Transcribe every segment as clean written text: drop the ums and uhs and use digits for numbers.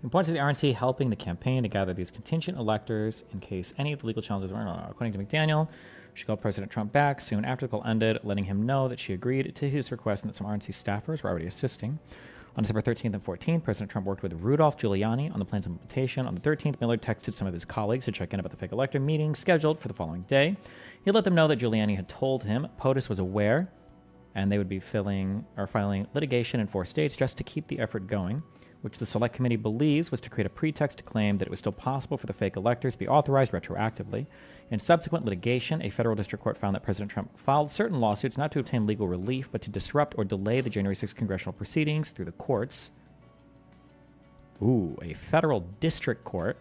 The importance of the RNC helping the campaign to gather these contingent electors in case any of the legal challenges were according to McDaniel. She called President Trump back soon after the call ended, letting him know that she agreed to his request and that some RNC staffers were already assisting. On December 13th and 14th, President Trump worked with Rudolph Giuliani on the plan's implementation. On the 13th, Miller texted some of his colleagues to check in about the fake elector meeting scheduled for the following day. He let them know that Giuliani had told him POTUS was aware and they would be filing litigation in 4 states just to keep the effort going, which the Select Committee believes was to create a pretext to claim that it was still possible for the fake electors to be authorized retroactively. In subsequent litigation, a federal district court found that President Trump filed certain lawsuits not to obtain legal relief, but to disrupt or delay the January 6th congressional proceedings through the courts. Ooh, a federal district court.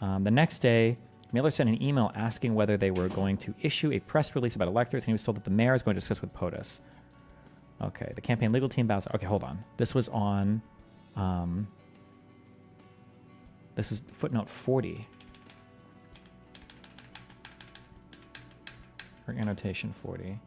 The next day, Miller sent an email asking whether they were going to issue a press release about electors, and he was told that the mayor is going to discuss with POTUS. Okay, the campaign legal team bows. Okay, hold on. This was on... this is footnote 40. Or annotation 40.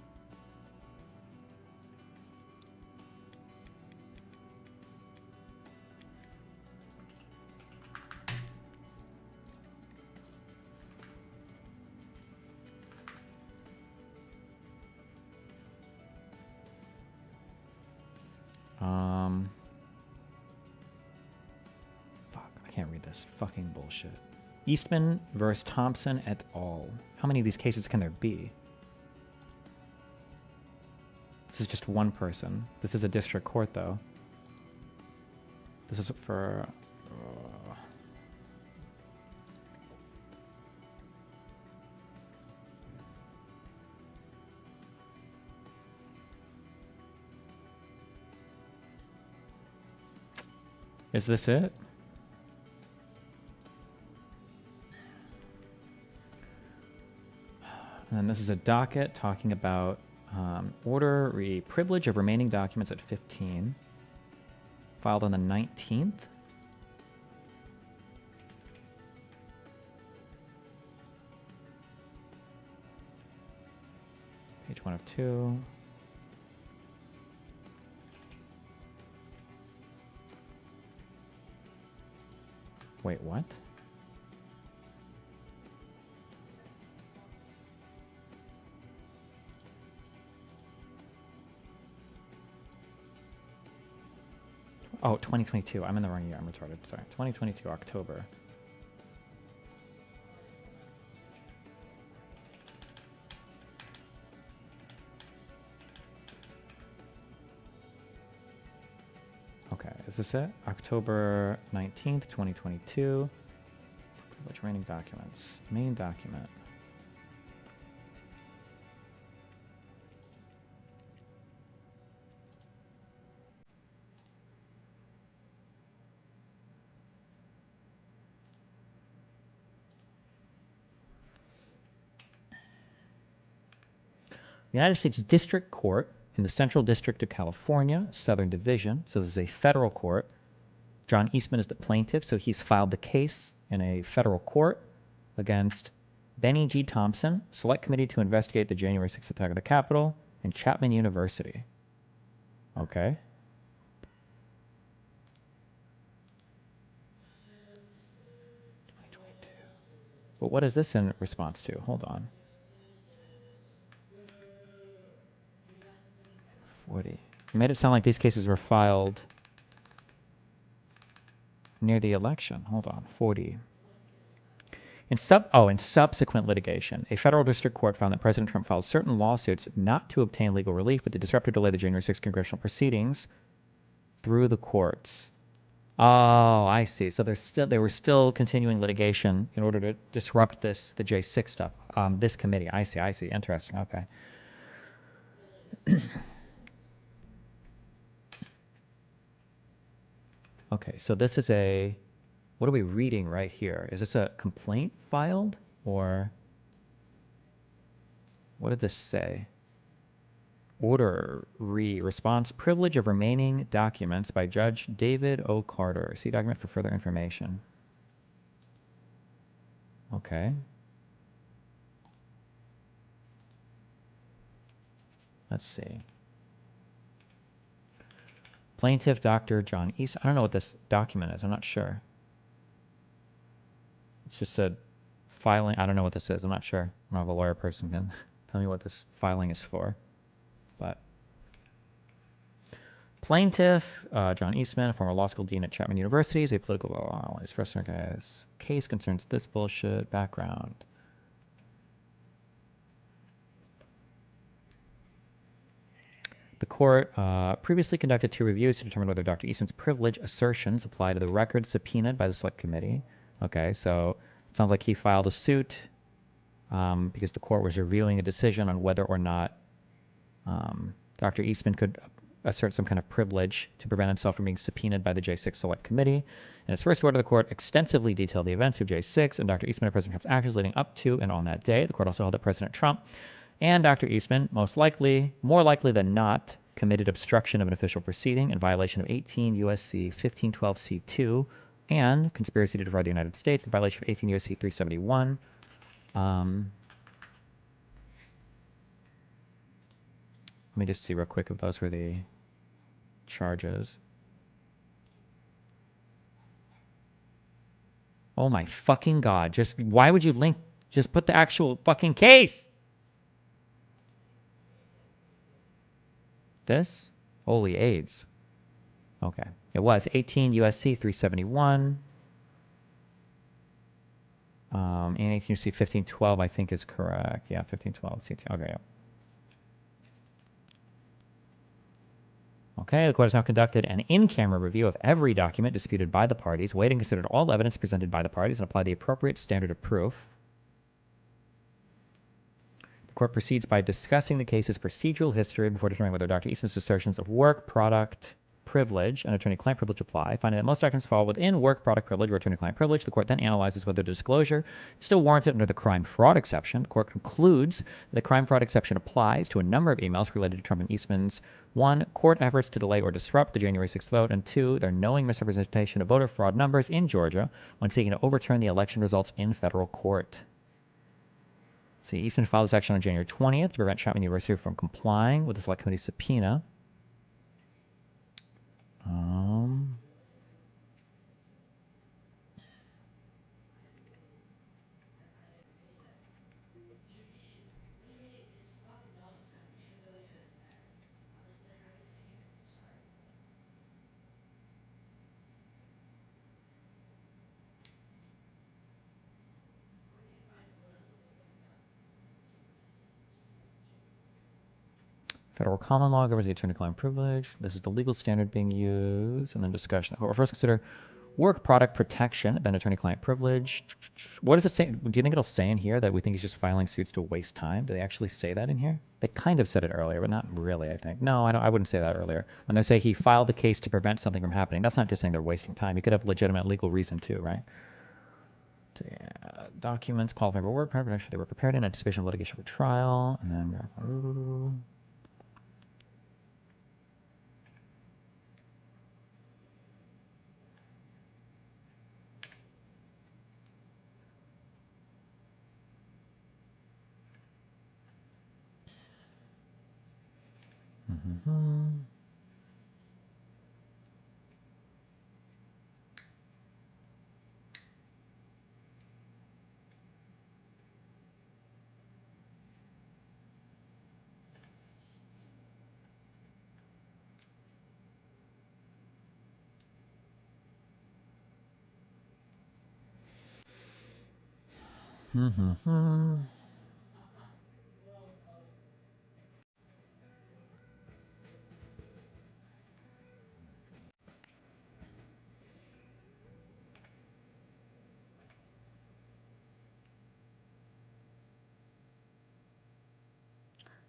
Fuck, I can't read this. Fucking bullshit. Eastman versus Thompson et al. How many of these cases can there be? This is just one person. This is a district court, though. This is for... Is this it? And then this is a docket talking about order privilege of remaining documents at 15. Filed on the 19th. Page 1 of 2. Wait, what? Oh, 2022. I'm in the wrong year. I'm retarded. Sorry. 2022, October. Okay, is this it? October 19th, 2022. Privilege remaining documents. Main document. The United States District Court in the Central District of California, Southern Division. So this is a federal court. John Eastman is the plaintiff, so he's filed the case in a federal court against Benny G. Thompson, Select Committee to investigate the January 6th attack on the Capitol, and Chapman University. Okay. But what is this in response to? Hold on. 40. You made it sound like these cases were filed near the election. Hold on. 40. In subsequent litigation, a federal district court found that President Trump filed certain lawsuits not to obtain legal relief, but to disrupt or delay the January 6th congressional proceedings through the courts. Oh, I see. So they were still continuing litigation in order to disrupt the J6 stuff. This committee. I see. Interesting. Okay. Okay, so this is what are we reading right here? Is this a complaint filed, or what did this say? Order response privilege of remaining documents by Judge David O. Carter. See document for further information. Okay. Let's see. Plaintiff Dr. John East. I don't know what this document is. I'm not sure. It's just a filing. I don't know what this is. I'm not sure. I don't have a lawyer person can tell me what this filing is for. But plaintiff John Eastman, a former law school dean at Chapman University, is a political law. His first case concerns this bullshit background. The court previously conducted 2 reviews to determine whether Dr. Eastman's privilege assertions apply to the records subpoenaed by the select committee. Okay, so it sounds like he filed a suit because the court was reviewing a decision on whether or not Dr. Eastman could assert some kind of privilege to prevent himself from being subpoenaed by the J6 Select Committee. In its first order, the court extensively detailed the events of J6 and Dr. Eastman and President Trump's actions leading up to and on that day. The court also held that President Trump and Dr. Eastman, more likely than not, committed obstruction of an official proceeding in violation of 18 U.S.C. 1512 C2 and conspiracy to defraud the United States in violation of 18 U.S.C. 371. Let me just see real quick if those were the charges. Oh my fucking god. Why would you link? Just put the actual fucking case. This? Holy AIDS. Okay. It was 18 U.S.C. 371. And 18 U.S.C. 1512, I think, is correct. Yeah, 1512. Okay, yeah. Okay, the court has now conducted an in-camera review of every document disputed by the parties, weighed and considered all evidence presented by the parties, and applied the appropriate standard of proof. The court proceeds by discussing the case's procedural history before determining whether Dr. Eastman's assertions of work product privilege and attorney-client privilege apply. Finding that most documents fall within work product privilege or attorney-client privilege, the court then analyzes whether the disclosure is still warranted under the crime fraud exception. The court concludes that the crime fraud exception applies to a number of emails related to Trump and Eastman's 1. Court efforts to delay or disrupt the January 6th vote, and 2. Their knowing misrepresentation of voter fraud numbers in Georgia when seeking to overturn the election results in federal court. See, Eastman filed this action on January 20th to prevent Chapman University from complying with the Select Committee's subpoena. Federal common law governs the attorney-client privilege. This is the legal standard being used. And then discussion. We'll first consider work product protection, then attorney-client privilege. What does it say? Do you think it'll say in here that we think he's just filing suits to waste time? Do they actually say that in here? They kind of said it earlier, but not really, I think. No, I wouldn't say that earlier. When they say he filed the case to prevent something from happening, that's not just saying they're wasting time. You could have legitimate legal reason too, right? Documents qualifying for work product protection. They were prepared in anticipation of litigation for trial. And then...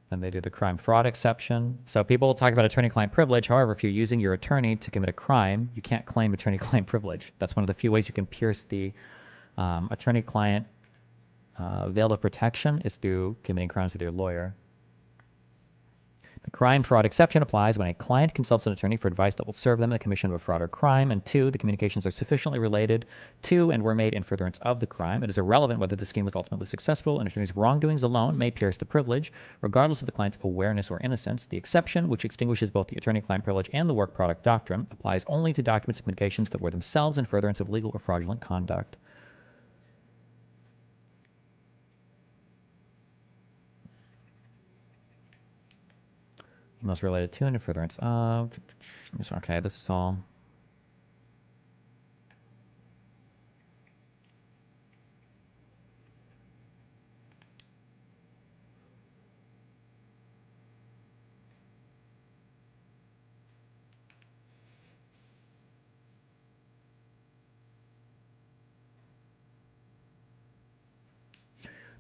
Then they do the crime fraud exception. So people talk about attorney-client privilege. However, if you're using your attorney to commit a crime, you can't claim attorney-client privilege. That's one of the few ways you can pierce the attorney-client veil of protection is through committing crimes with your lawyer. The crime fraud exception applies when a client consults an attorney for advice that will serve them in the commission of a fraud or crime, and 2, the communications are sufficiently related to and were made in furtherance of the crime. It is irrelevant whether the scheme was ultimately successful. An attorney's wrongdoings alone may pierce the privilege, regardless of the client's awareness or innocence. The exception, which extinguishes both the attorney-client privilege and the work product doctrine, applies only to documents and communications that were themselves in furtherance of legal or fraudulent conduct. Emails related to and in furtherance of. Okay, this is all.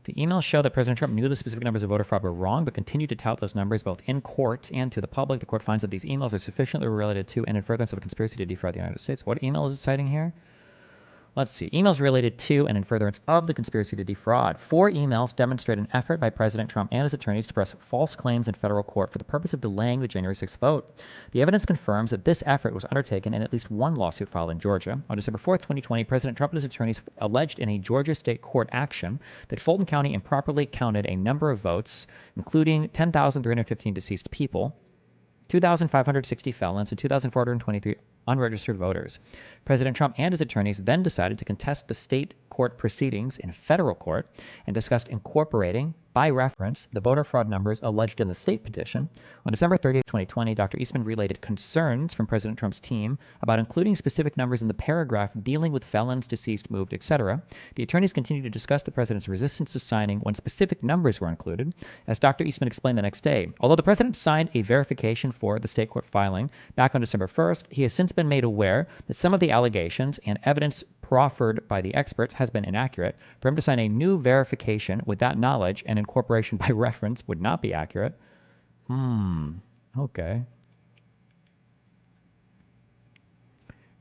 The emails show that President Trump knew the specific numbers of voter fraud were wrong, but continued to tout those numbers both in court and to the public. The court finds that these emails are sufficiently related to and in furtherance of a conspiracy to defraud the United States. What email is it citing here? Let's see. Emails related to and in furtherance of the conspiracy to defraud. 4 emails demonstrate an effort by President Trump and his attorneys to press false claims in federal court for the purpose of delaying the January 6th vote. The evidence confirms that this effort was undertaken in at least one lawsuit filed in Georgia. On December 4th, 2020, President Trump and his attorneys alleged in a Georgia state court action that Fulton County improperly counted a number of votes, including 10,315 deceased people, 2,560 felons, and 2,423 unregistered voters. President Trump and his attorneys then decided to contest the state court proceedings in federal court and discussed incorporating, by reference, the voter fraud numbers alleged in the state petition. On December 30th, 2020, Dr. Eastman relayed concerns from President Trump's team about including specific numbers in the paragraph dealing with felons, deceased, moved, etc. The attorneys continued to discuss the president's resistance to signing when specific numbers were included. As Dr. Eastman explained the next day, although the president signed a verification for the state court filing back on December 1st, he has since been made aware that some of the allegations and evidence proffered by the experts has been inaccurate. For him to sign a new verification with that knowledge and incorporation by reference would not be accurate. Okay.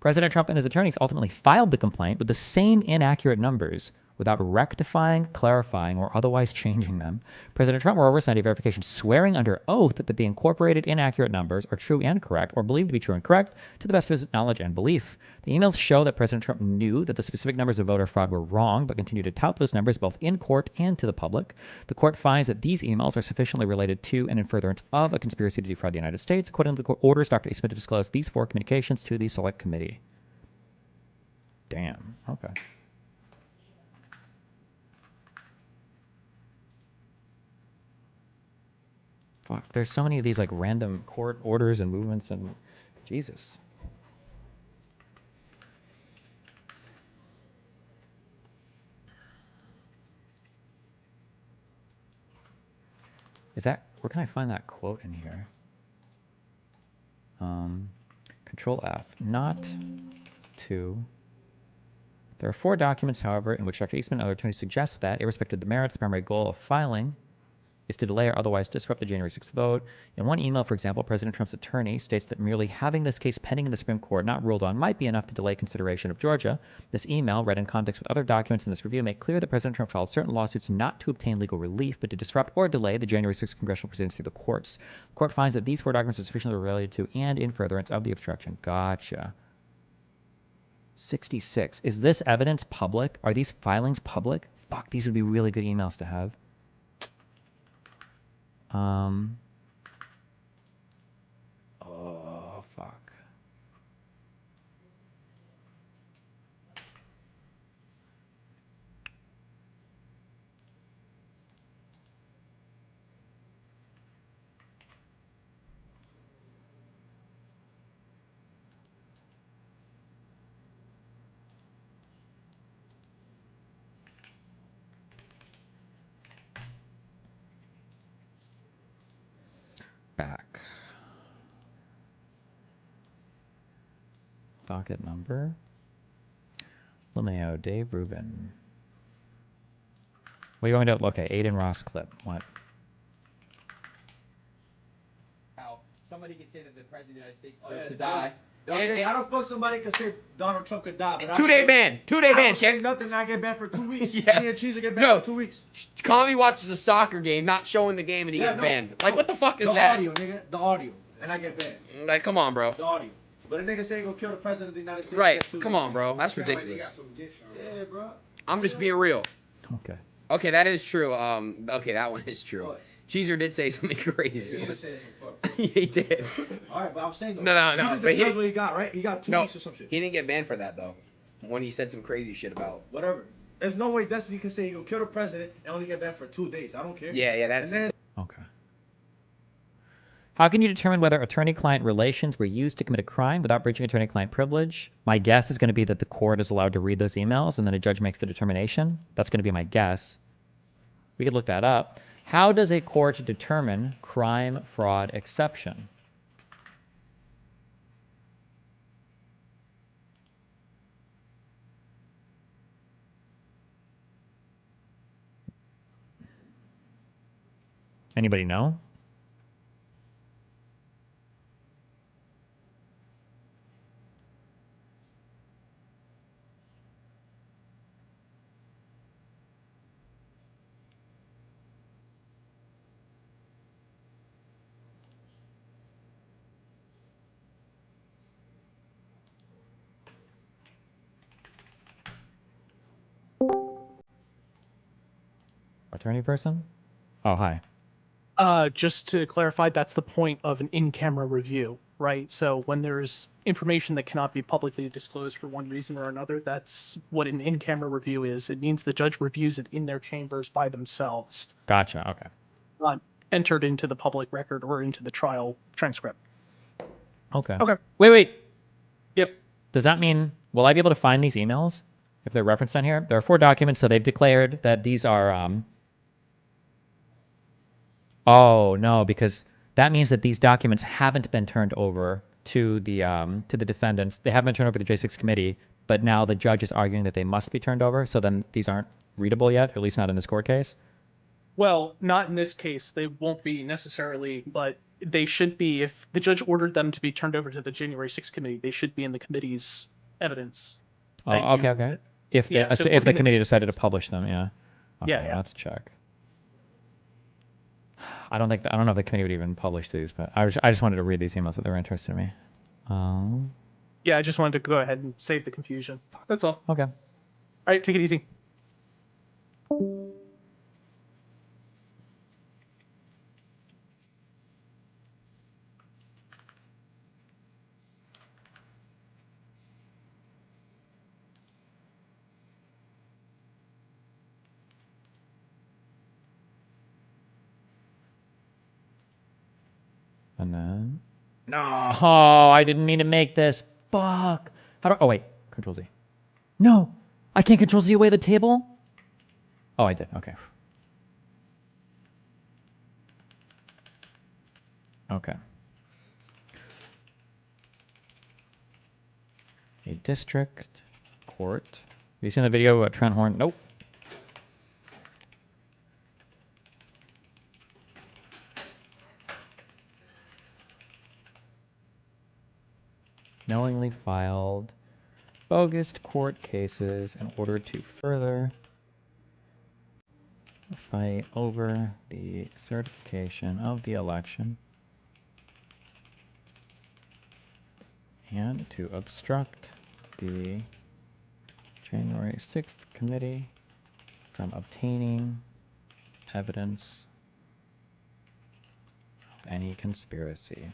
President Trump and his attorneys ultimately filed the complaint with the same inaccurate numbers without rectifying, clarifying, or otherwise changing them. President Trump, moreover, signed a verification swearing under oath that the incorporated inaccurate numbers are true and correct, or believed to be true and correct, to the best of his knowledge and belief. The emails show that President Trump knew that the specific numbers of voter fraud were wrong, but continued to tout those numbers both in court and to the public. The court finds that these emails are sufficiently related to and in furtherance of a conspiracy to defraud the United States. According to the court orders, Dr. Eastman to disclose these 4 communications to the select committee. Damn. Okay. Fuck, there's so many of these like random court orders and movements and Jesus. Is that, where can I find that quote in here? Control F, not to. There are 4 documents, however, in which Dr. Eastman and other attorneys suggest that, irrespective of the merits, the primary goal of filing is to delay or otherwise disrupt the January 6th vote. In one email, for example, President Trump's attorney states that merely having this case pending in the Supreme Court not ruled on might be enough to delay consideration of Georgia. This email, read in context with other documents in this review, make clear that President Trump filed certain lawsuits not to obtain legal relief, but to disrupt or delay the January 6th congressional proceedings through the courts. The court finds that these 4 documents are sufficiently related to and in furtherance of the obstruction. Gotcha. 66. Is this evidence public? Are these filings public? Fuck, these would be really good emails to have. Oh, fuck. Back. Docket number. LeMayo, Dave Rubin. What are you going to? Okay, Aiden Ross clip. What? Ow. Someone somebody can say that the president of the United States deserves to die. Hey, I don't fuck somebody can say Donald Trump could die. But 2-day ban. 2-day ban. I don't say nothing and I get banned for 2 weeks. Yeah. Me and Cheezer get banned for 2 weeks. Kami watches a soccer game, not showing the game, and he gets banned. Like, what the fuck is that? The audio, nigga. The audio. And I get banned. Like, come on, bro. The audio. But a nigga saying go kill the president of the United States. Right. Come on, bro. That's ridiculous. Yeah, bro. I'm just being real. Okay. Okay, that is true. Okay, that one is true. What? Cheezer did say something crazy. He did say some fuck. He did. Alright, but I'm saying though. No. But he what he got, right? He got 2 weeks or some shit. He didn't get banned for that though. When he said some crazy shit about whatever. There's no way Destiny can say he go kill the president and only get banned for 2 days. I don't care. Yeah, that's okay. How can you determine whether attorney-client relations were used to commit a crime without breaching attorney-client privilege? My guess is going to be that the court is allowed to read those emails and then a judge makes the determination. That's going to be my guess. We could look that up. How does a court determine crime, fraud, exception? Anybody know? Attorney person? Oh, hi. Just to clarify, that's the point of an in-camera review, right? So when there's information that cannot be publicly disclosed for one reason or another, that's what an in-camera review is. It means the judge reviews it in their chambers by themselves. Gotcha, okay. Not entered into the public record or into the trial transcript. Okay. Okay. Wait. Yep. Does that mean, will I be able to find these emails if they're referenced on here? There are 4 documents, so they've declared that these are, Oh, no, because that means that these documents haven't been turned over to the defendants. They haven't been turned over to the J6 committee, but now the judge is arguing that they must be turned over, so then these aren't readable yet, at least not in this court case? Well, not in this case. They won't be necessarily, but they should be. If the judge ordered them to be turned over to the January 6th committee, they should be in the committee's evidence. Oh, okay. If the committee decided to publish them, yeah. Okay, yeah. Let's check. I don't know if the committee would even publish these, but I just wanted to read these emails that they were interested in me. Yeah, I just wanted to go ahead and save the confusion. That's all. Okay. All right, take it easy. And then... No! Oh, I didn't mean to make this. Fuck! How do... Oh, wait. Control Z. No! I can't Control Z away the table? Oh, I did. Okay. Okay. A district court. Have you seen the video about Trent Horn? Nope. Knowingly filed bogus court cases in order to further fight over the certification of the election and to obstruct the January 6th committee from obtaining evidence of any conspiracy.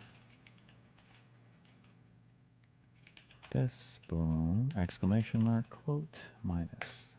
This boom, exclamation mark, quote, minus.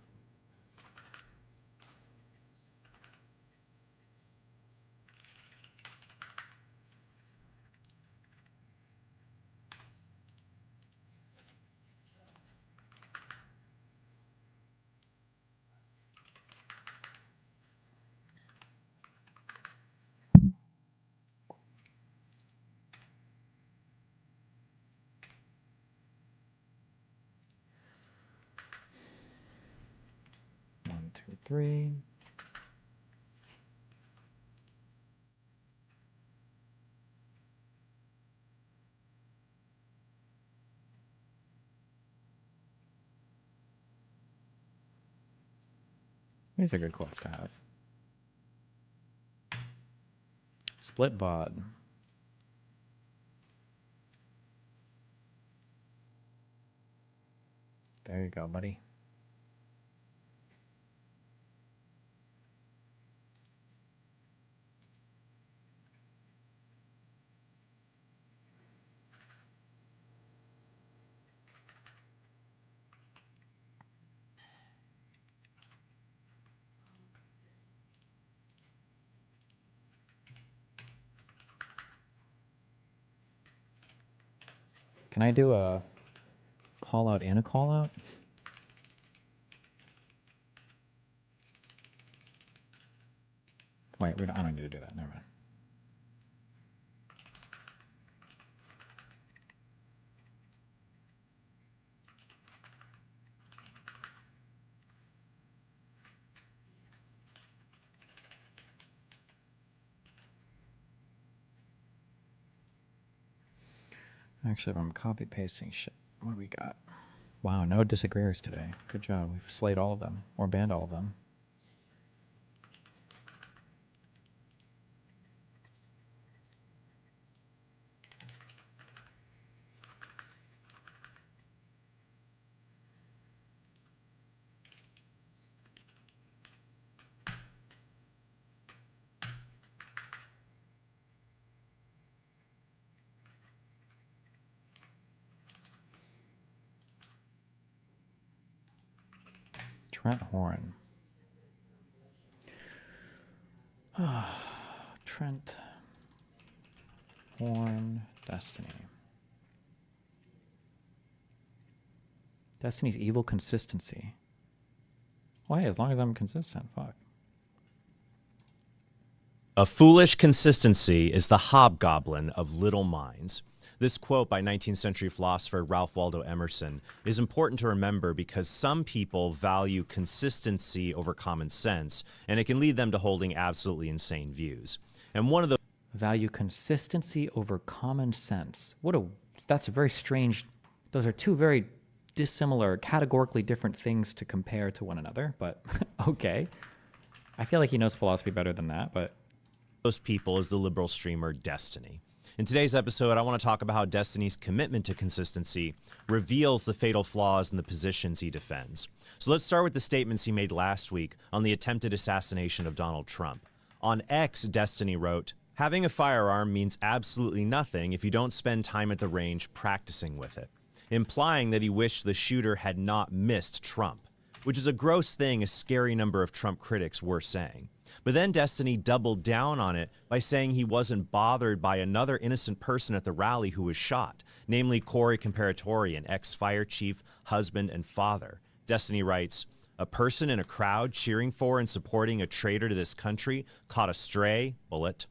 One, two, three. These are good quotes to have. Split bod. There you go, buddy. Can I do a call out and a call out? Wait, I don't need to do that. Never mind. Actually, if I'm copy pasting shit, what do we got? Wow, no disagreeers today. Good job. We've slayed all of them, or banned all of them. Trent Horn. Trent Horn. Destiny. Destiny's evil consistency. Well, hey, as long as I'm consistent, fuck. A foolish consistency is the hobgoblin of little minds. This quote by 19th century philosopher Ralph Waldo Emerson is important to remember because some people value consistency over common sense, and it can lead them to holding absolutely insane views. And one of the Value consistency over common sense. That's a very strange, those are two very dissimilar, categorically different things to compare to one another, but okay. I feel like he knows philosophy better than that, but those people is the liberal streamer Destiny. In today's episode, I want to talk about how Destiny's commitment to consistency reveals the fatal flaws in the positions he defends. So let's start with the statements he made last week on the attempted assassination of Donald Trump. On X, Destiny wrote, "Having a firearm means absolutely nothing if you don't spend time at the range practicing with it," implying that he wished the shooter had not missed Trump, which is a gross thing a scary number of Trump critics were saying. But then Destiny doubled down on it by saying he wasn't bothered by another innocent person at the rally who was shot, namely Corey Comparatori, an ex-fire chief, husband, and father. Destiny writes, "A person in a crowd cheering for and supporting a traitor to this country caught a stray bullet.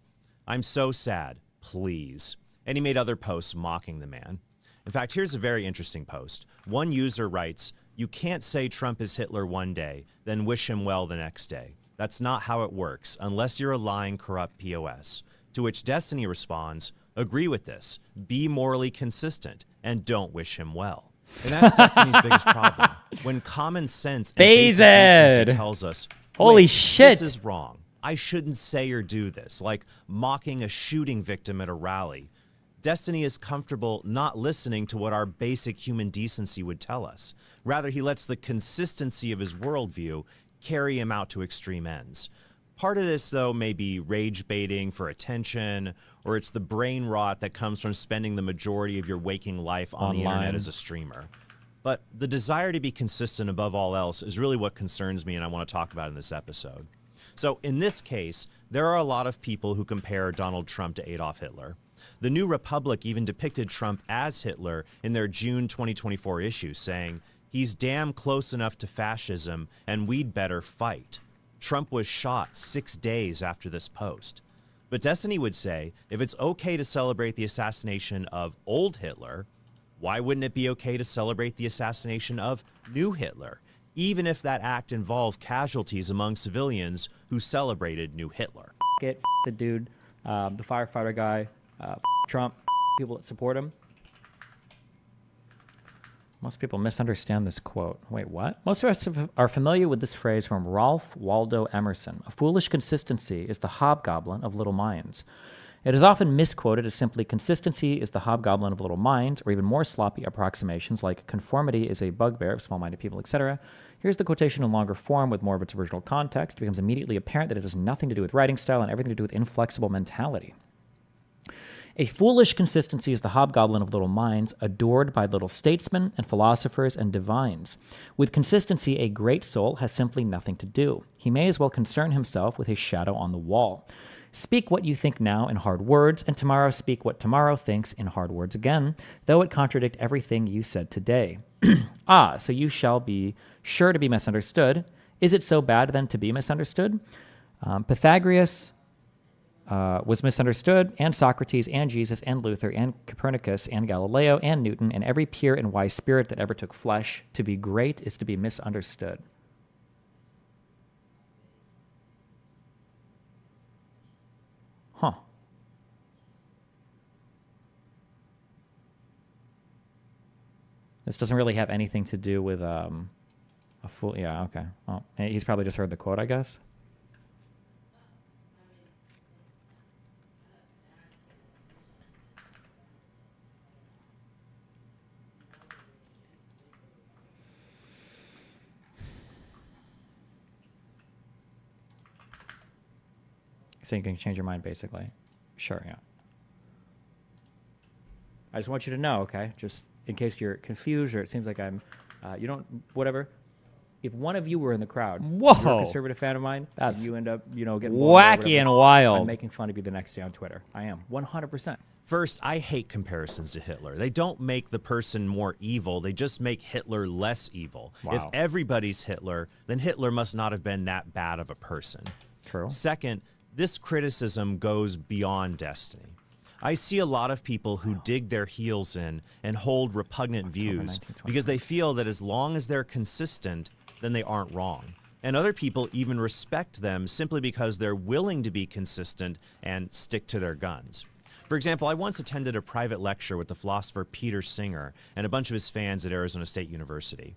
I'm so sad, please." And he made other posts mocking the man. In fact, here's a very interesting post. One user writes, "You can't say Trump is Hitler one day, then wish him well the next day. That's not how it works, unless you're a lying, corrupt POS." To which Destiny responds, "Agree with this. Be morally consistent, and don't wish him well." And that's Destiny's biggest problem. When common sense and basic decency tells us, holy "Wait, shit, this is wrong. I shouldn't say or do this," like mocking a shooting victim at a rally. Destiny is comfortable not listening to what our basic human decency would tell us. Rather, he lets the consistency of his worldview carry him out to extreme ends. Part of this, though, may be rage baiting for attention, or it's the brain rot that comes from spending the majority of your waking life on the internet as a streamer. But the desire to be consistent above all else is really what concerns me and I want to talk about in this episode. So in this case, there are a lot of people who compare Donald Trump to Adolf Hitler. The New Republic even depicted Trump as Hitler in their June 2024 issue, saying, "He's damn close enough to fascism, and we'd better fight." Trump was shot 6 days after this post. But Destiny would say, if it's okay to celebrate the assassination of old Hitler, why wouldn't it be okay to celebrate the assassination of new Hitler, even if that act involved casualties among civilians who celebrated new Hitler? the dude, the firefighter guy, Trump, people that support him. Most people misunderstand this quote. Wait, what? Most of us are familiar with this phrase from Ralph Waldo Emerson. A foolish consistency is the hobgoblin of little minds. It is often misquoted as simply consistency is the hobgoblin of little minds, or even more sloppy approximations like conformity is a bugbear of small-minded people, etc. Here's the quotation in longer form with more of its original context. It becomes immediately apparent that it has nothing to do with writing style and everything to do with inflexible mentality. A foolish consistency is the hobgoblin of little minds, adored by little statesmen and philosophers and divines. With consistency, a great soul has simply nothing to do. He may as well concern himself with his shadow on the wall. Speak what you think now in hard words, and tomorrow speak what tomorrow thinks in hard words again, though it contradict everything you said today. Ah, so you shall be sure to be misunderstood. Is it so bad, then, to be misunderstood? Pythagoras was misunderstood, and Socrates, and Jesus, and Luther, and Copernicus, and Galileo, and Newton, and every pure and wise spirit that ever took flesh. To be great is to be misunderstood. Huh. This doesn't really have anything to do with a fool. Yeah, okay. Well, he's probably just heard the quote, I guess. So you can change your mind, basically. Sure, yeah. I just want you to know, okay? Just in case you're confused or it seems like I'm, you don't, whatever. If one of you were in the crowd, you're a conservative fan of mine, that's and you end up, getting wacky and wild. I'm making fun of you the next day on Twitter. I am, 100%. First, I hate comparisons to Hitler. They don't make the person more evil. They just make Hitler less evil. Wow. If everybody's Hitler, then Hitler must not have been that bad of a person. True. Second, this criticism goes beyond destiny. I see a lot of people who dig their heels in and hold repugnant views because they feel that as long as they're consistent, then they aren't wrong. And other people even respect them simply because they're willing to be consistent and stick to their guns. For example, I once attended a private lecture with the philosopher Peter Singer and a bunch of his fans at Arizona State University.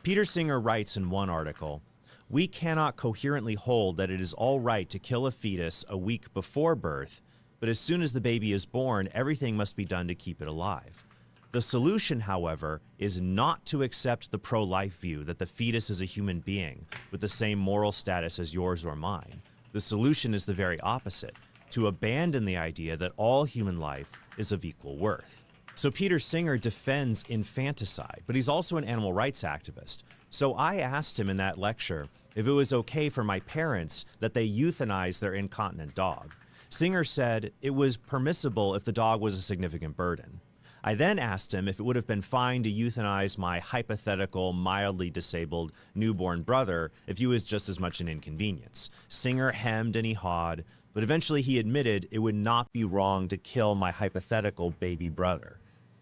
Peter Singer writes in one article, "We cannot coherently hold that it is all right to kill a fetus a week before birth, but as soon as the baby is born, everything must be done to keep it alive. The solution, however, is not to accept the pro-life view that the fetus is a human being with the same moral status as yours or mine. The solution is the very opposite, to abandon the idea that all human life is of equal worth." So Peter Singer defends infanticide, but he's also an animal rights activist. So I asked him in that lecture if it was okay for my parents that they euthanize their incontinent dog. Singer said it was permissible if the dog was a significant burden. I then asked him if it would have been fine to euthanize my hypothetical, mildly disabled newborn brother if he was just as much an inconvenience. Singer hemmed and he hawed, but eventually he admitted it would not be wrong to kill my hypothetical baby brother.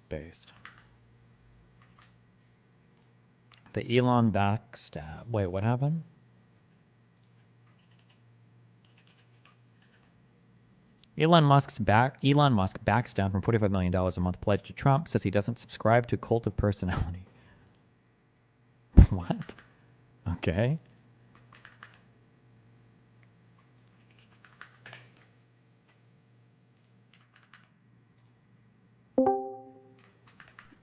Based. The Elon backstab. Wait, what happened? Elon Musk backs down from $45 million a month pledge to Trump, says he doesn't subscribe to cult of personality. What? Okay.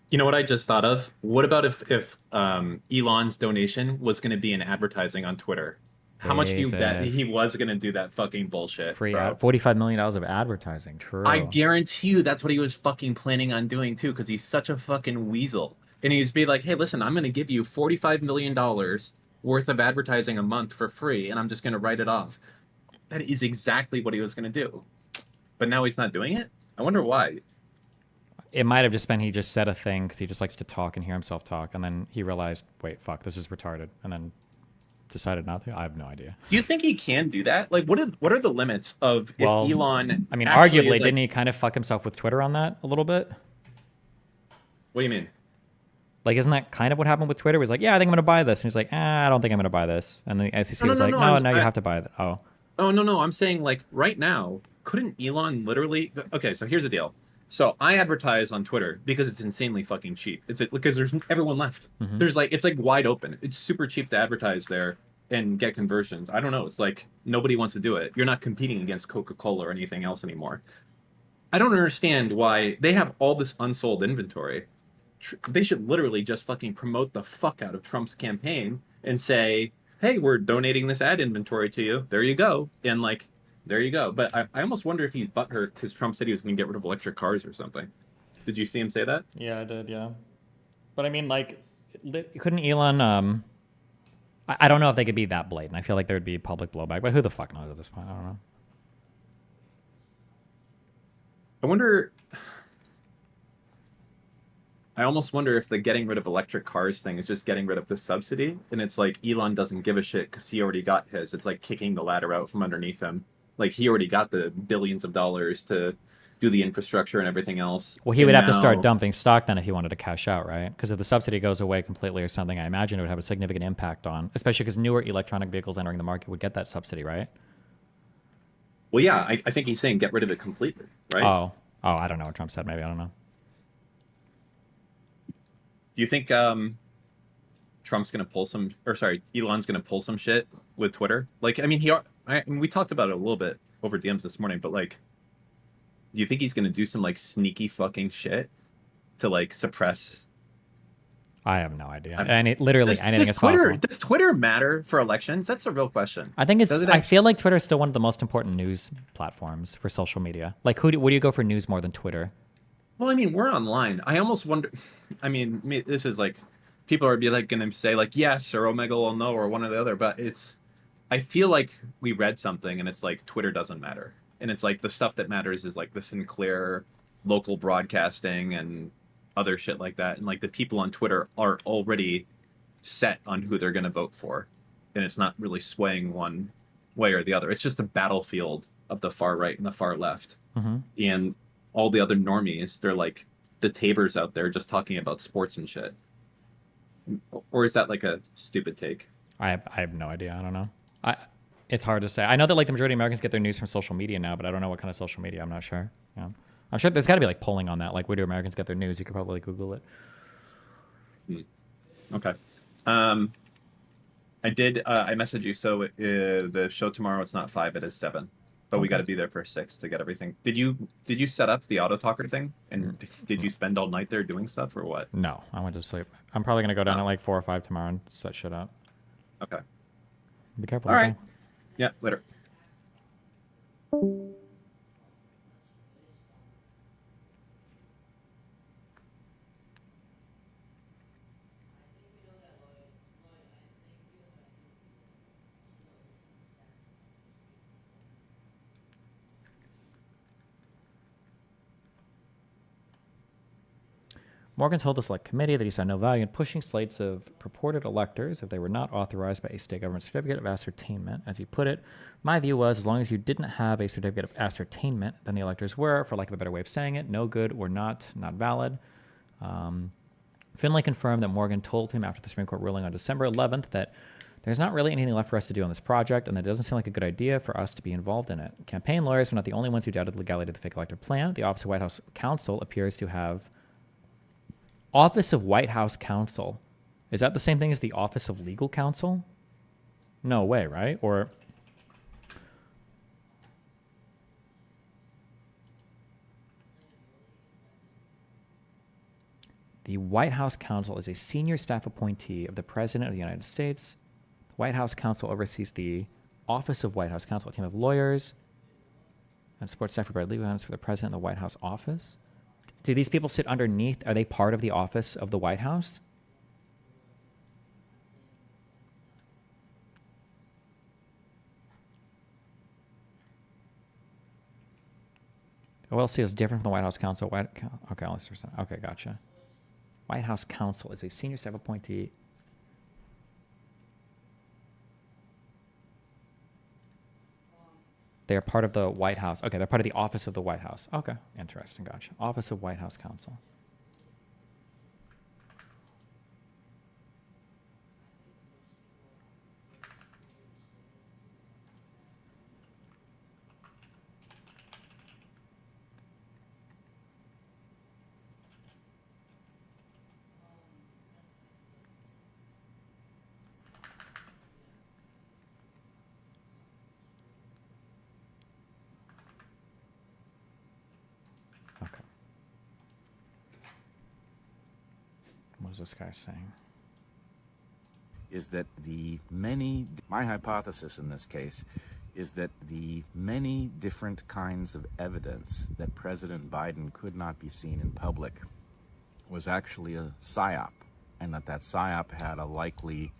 You know what I just thought of? What about if Elon's donation was going to be in advertising on Twitter? How much do you bet he was going to do that fucking bullshit? Free bro? $45 million of advertising. True. I guarantee you that's what he was fucking planning on doing too, because he's such a fucking weasel. And he's be like, hey, listen, I'm going to give you $45 million worth of advertising a month for free, and I'm just going to write it off. That is exactly what he was going to do. But now he's not doing it? I wonder why. It might have just been he just said a thing because he just likes to talk and hear himself talk, and then he realized, wait, fuck, this is retarded, and then decided not to. I have no idea. Do you think he can do that? Like, what are the limits of if Elon? I mean, actually arguably, is didn't he kind of fuck himself with Twitter on that a little bit? What do you mean? Like, isn't that kind of what happened with Twitter? He was like, yeah, I think I'm going to buy this. And he's like, I don't think I'm going to buy this. And the SEC was like, no, you have to buy it. Oh. Oh, no. I'm saying, like, right now, couldn't Elon literally... Okay, so here's the deal. So I advertise on Twitter because it's insanely fucking cheap. It's because there's everyone left. Mhm. There's like it's like wide open. It's super cheap to advertise there and get conversions. I don't know. It's like nobody wants to do it. You're not competing against Coca-Cola or anything else anymore. I don't understand why they have all this unsold inventory. They should literally just fucking promote the fuck out of Trump's campaign and say, "Hey, we're donating this ad inventory to you. There you go." And like, there you go. But I almost wonder if he's butthurt because Trump said he was going to get rid of electric cars or something. Did you see him say that? Yeah, I did. Yeah, but I mean, like, couldn't Elon? I don't know if they could be that blatant. I feel like there would be public blowback, but who the fuck knows at this point? I don't know. I wonder. I almost wonder if the getting rid of electric cars thing is just getting rid of the subsidy, and it's like Elon doesn't give a shit because he already got his. It's like kicking the ladder out from underneath him. Like he already got the billions of dollars to do the infrastructure and everything else. Well, he would And have to start now- dumping stock then if he wanted to cash out, right? Because if the subsidy goes away completely or something, I imagine it would have a significant impact on, especially because newer electronic vehicles entering the market would get that subsidy, right? Well, yeah, I think he's saying get rid of it completely, right? I don't know what Trump said. Maybe I don't know. Do you think Trump's gonna pull some, or sorry, Elon's gonna pull some shit with Twitter? Like, I mean, we talked about it a little bit over DMs this morning, but like, do you think he's gonna do some like sneaky fucking shit to like suppress? I have no idea. And literally anything is Twitter, possible. Does Twitter matter for elections? That's a real question. I think it's. Does it I feel like Twitter is still one of the most important news platforms for social media. Like, what do you go for news more than Twitter? Well, I mean, we're online. I almost wonder. I mean, this is like people are be like going to say like yes or Omega will know or one or the other, but it's. I feel like we read something and it's like Twitter doesn't matter, and it's like the stuff that matters is like the Sinclair local broadcasting and other shit like that, and like the people on Twitter are already set on who they're going to vote for, and it's not really swaying one way or the other. It's just a battlefield of the far right and the far left, and all the other normies, they're like the Tabers out there just talking about sports and shit. Or is that like a stupid take? I have no idea. I don't know. It's hard to say. I know that like the majority of Americans get their news from social media now, but I don't know what kind of social media. I'm not sure. Yeah. I'm sure there's got to be like polling on that. Like, where do Americans get their news? You could probably Google it. Okay. I did. I messaged you. So the show tomorrow, it's not 5, it is 7. But we got to be there for 6 to get everything. Did you set up the auto talker thing? And did you spend all night there doing stuff or what? No, I went to sleep. I'm probably gonna go down at like 4 or 5 tomorrow and set shit up. Okay. Be careful. All right. Yeah. Later. Morgan told the select committee that he saw no value in pushing slates of purported electors if they were not authorized by a state government certificate of ascertainment. As he put it, my view was as long as you didn't have a certificate of ascertainment, then the electors were, for lack of a better way of saying it, no good or not valid. Finlay confirmed that Morgan told him after the Supreme Court ruling on December 11th that there's not really anything left for us to do on this project, and that it doesn't seem like a good idea for us to be involved in it. Campaign lawyers were not the only ones who doubted the legality of the fake elector plan. The Office of White House Counsel appears to have... Office of White House Counsel. Is that the same thing as the Office of Legal Counsel? No way, right? Or... The White House Counsel is a senior staff appointee of the President of the United States. The White House Counsel oversees the Office of White House Counsel, a team of lawyers and support staff for legal guidance for the President of the White House office. Do these people sit underneath? Are they part of the office of the White House? OLC is different from the White House Counsel. Okay, okay, gotcha. White House Counsel is a senior staff appointee. They are part of the White House. Okay, they're part of the Office of the White House. Okay, interesting, gotcha. Office of White House Counsel. What was this guy saying? Is that my hypothesis in this case is that the many different kinds of evidence that President Biden could not be seen in public was actually a psyop, and that psyop had a likely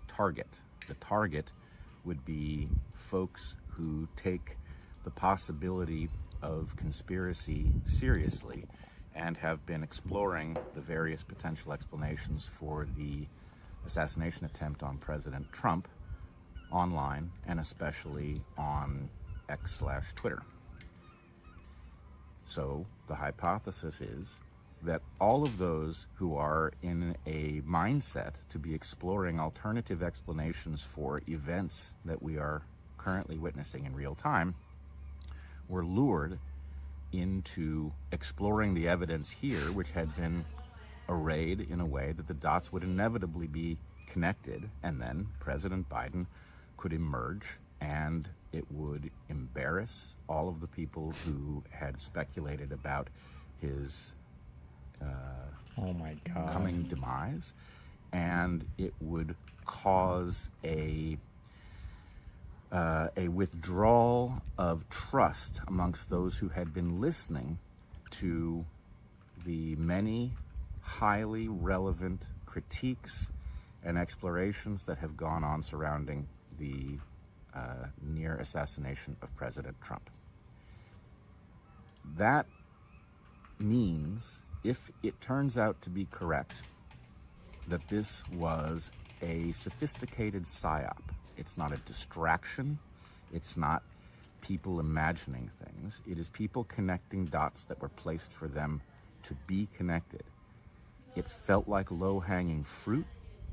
target. The target would be folks who take the possibility of conspiracy seriously and have been exploring the various potential explanations for the assassination attempt on President Trump online, and especially on X/Twitter. So the hypothesis is that all of those who are in a mindset to be exploring alternative explanations for events that we are currently witnessing in real time were lured into exploring the evidence here, which had been arrayed in a way that the dots would inevitably be connected, and then President Biden could emerge and it would embarrass all of the people who had speculated about his Oh my God. coming demise, and it would cause a withdrawal of trust amongst those who had been listening to the many highly relevant critiques and explorations that have gone on surrounding the near assassination of President Trump. That means, if it turns out to be correct, that this was a sophisticated psyop. It's not a distraction. It's not people imagining things. It is people connecting dots that were placed for them to be connected. It felt like low-hanging fruit,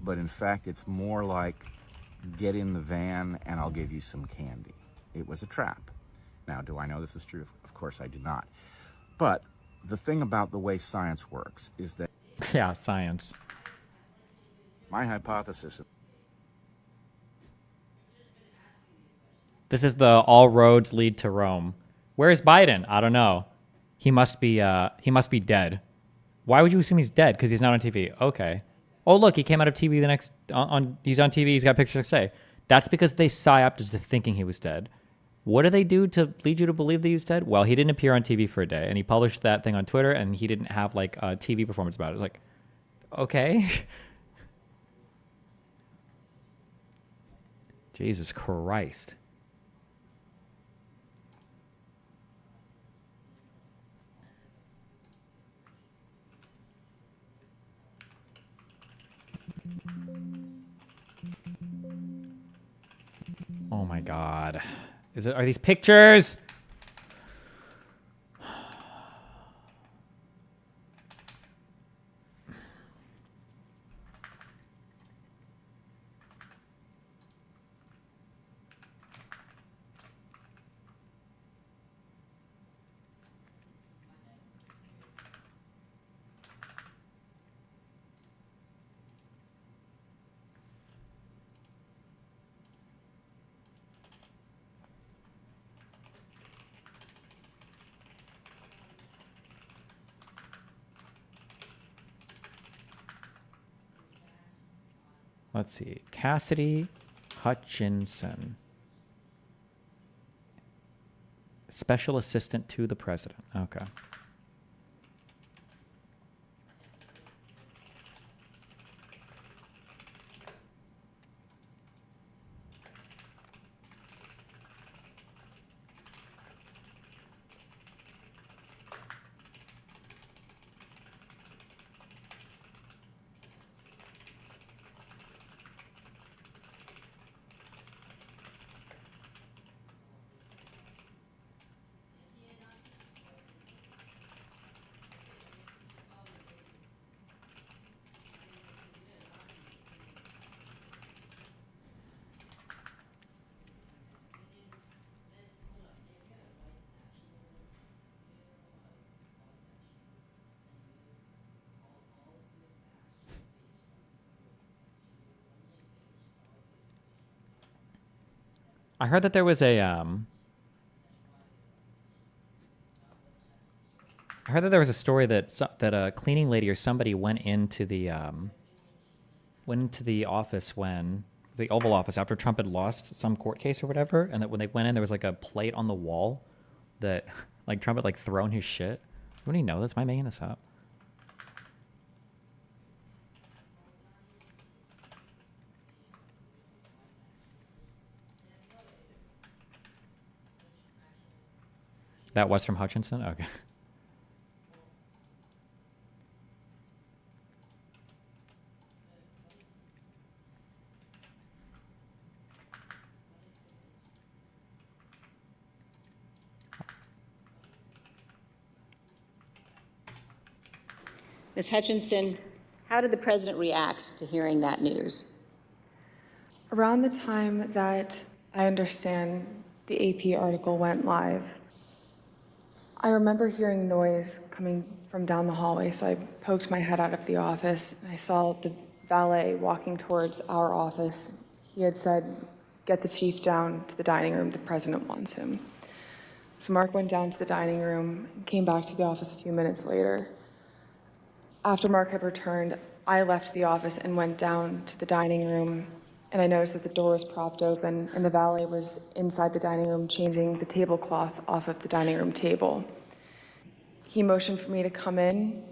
but in fact it's more like, get in the van and I'll give you some candy. It was a trap. Now, do I know this is true? Of course I do not. But the thing about the way science works is that Yeah, science. my hypothesis. This is the all roads lead to Rome. Where is Biden? I don't know. He must be dead. Why would you assume he's dead? Because he's not on TV. Okay. Oh, look, he came out of TV he's on TV, he's got pictures next day. That's because they psyoped us to thinking he was dead. What do they do to lead you to believe that he was dead? Well, he didn't appear on TV for a day, and he published that thing on Twitter, and he didn't have like a TV performance about it. It's like, okay. Jesus Christ. Oh my God. Are these pictures? Let's see. Cassidy Hutchinson. Special assistant to the president. Okay. I heard that there was a I heard that there was a story that a cleaning lady or somebody went into the office when the Oval Office after Trump had lost some court case or whatever, and that when they went in, there was like a plate on the wall that like Trump had like thrown his shit. What do you know this? Am I making this up? That was from Hutchinson? Okay. Ms. Hutchinson, how did the president react to hearing that news? Around the time that I understand the AP article went live, I remember hearing noise coming from down the hallway, so I poked my head out of the office, and I saw the valet walking towards our office. He had said, "Get the chief down to the dining room, the president wants him." So Mark went down to the dining room and came back to the office a few minutes later. After Mark had returned, I left the office and went down to the dining room, and I noticed that the door was propped open and the valet was inside the dining room changing the tablecloth off of the dining room table. He motioned for me to come in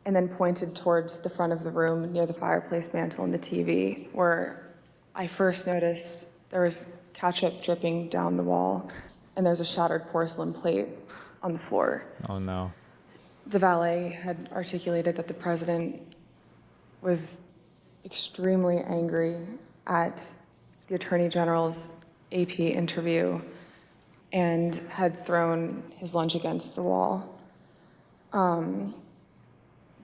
and then pointed towards the front of the room near the fireplace mantle and the TV, where I first noticed there was ketchup dripping down the wall and there's a shattered porcelain plate on the floor. Oh no. The valet had articulated that the president was extremely angry at the Attorney General's AP interview and had thrown his lunch against the wall,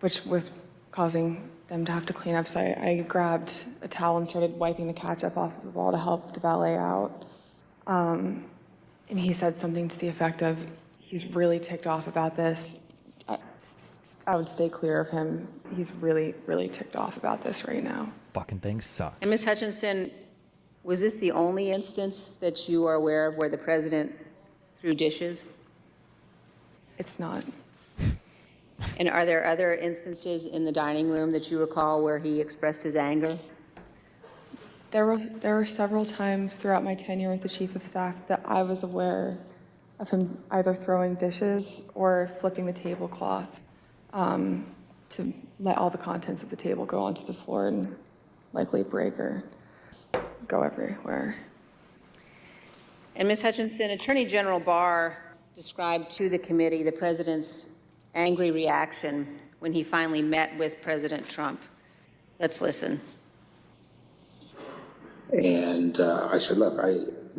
which was causing them to have to clean up. So I grabbed a towel and started wiping the ketchup off of the wall to help the valet out. And he said something to the effect of, he's really ticked off about this. I would stay clear of him. He's really, really ticked off about this right now. Fucking thing sucks. And Ms. Hutchinson, was this the only instance that you are aware of where the president threw dishes? It's not. And are there other instances in the dining room that you recall where he expressed his anger? There were several times throughout my tenure with the chief of staff that I was aware of him either throwing dishes or flipping the tablecloth to let all the contents of the table go onto the floor and likely break or go everywhere. And Ms. Hutchinson, Attorney General Barr described to the committee the president's angry reaction when he finally met with President Trump. Let's listen. And I said, look,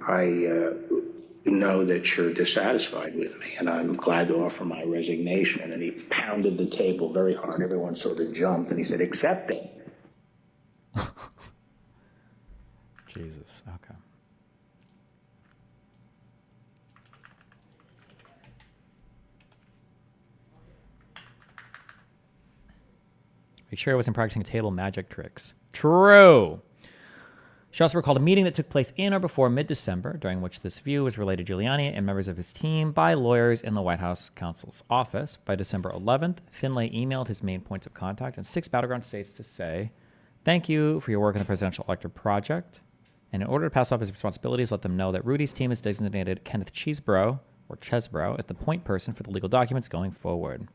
I know that you're dissatisfied with me, and I'm glad to offer my resignation. And he pounded the table very hard. Everyone sort of jumped, and he said, accept it. Jesus. Okay. Are you sure I wasn't practicing table magic tricks? True. She also recalled a meeting that took place in or before mid-December, during which this view was relayed to Giuliani and members of his team by lawyers in the White House counsel's office. By December 11th, Finlay emailed his main points of contact in 6 battleground states to say, "Thank you for your work on the Presidential Elector Project. And in order to pass off his responsibilities, let them know that Rudy's team has designated Kenneth Chesebro as the point person for the legal documents going forward."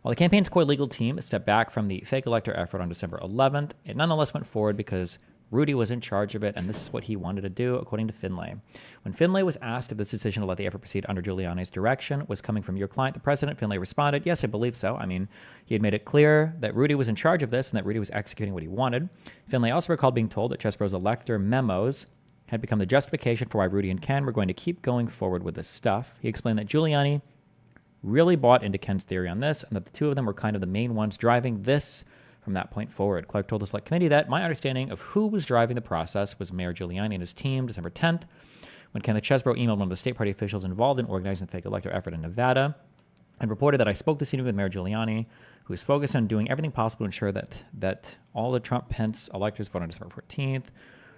While the campaign's core legal team stepped back from the fake elector effort on December 11th, it nonetheless went forward because Rudy was in charge of it, and this is what he wanted to do, according to Finlay. When Finlay was asked if this decision to let the effort proceed under Giuliani's direction was coming from your client, the president, Finlay responded, "Yes, I believe so. I mean, he had made it clear that Rudy was in charge of this and that Rudy was executing what he wanted." Finlay also recalled being told that Chesebro's elector memos had become the justification for why Rudy and Ken were going to keep going forward with this stuff. He explained that Giuliani really bought into Ken's theory on this and that the two of them were kind of the main ones driving this from that point forward. Clark told the Select Committee that my understanding of who was driving the process was Mayor Giuliani and his team, December 10th, when Kenneth Chesebro emailed one of the state party officials involved in organizing the fake elector effort in Nevada and reported that I spoke this evening with Mayor Giuliani, who is focused on doing everything possible to ensure that all the Trump-Pence electors vote on December 14th.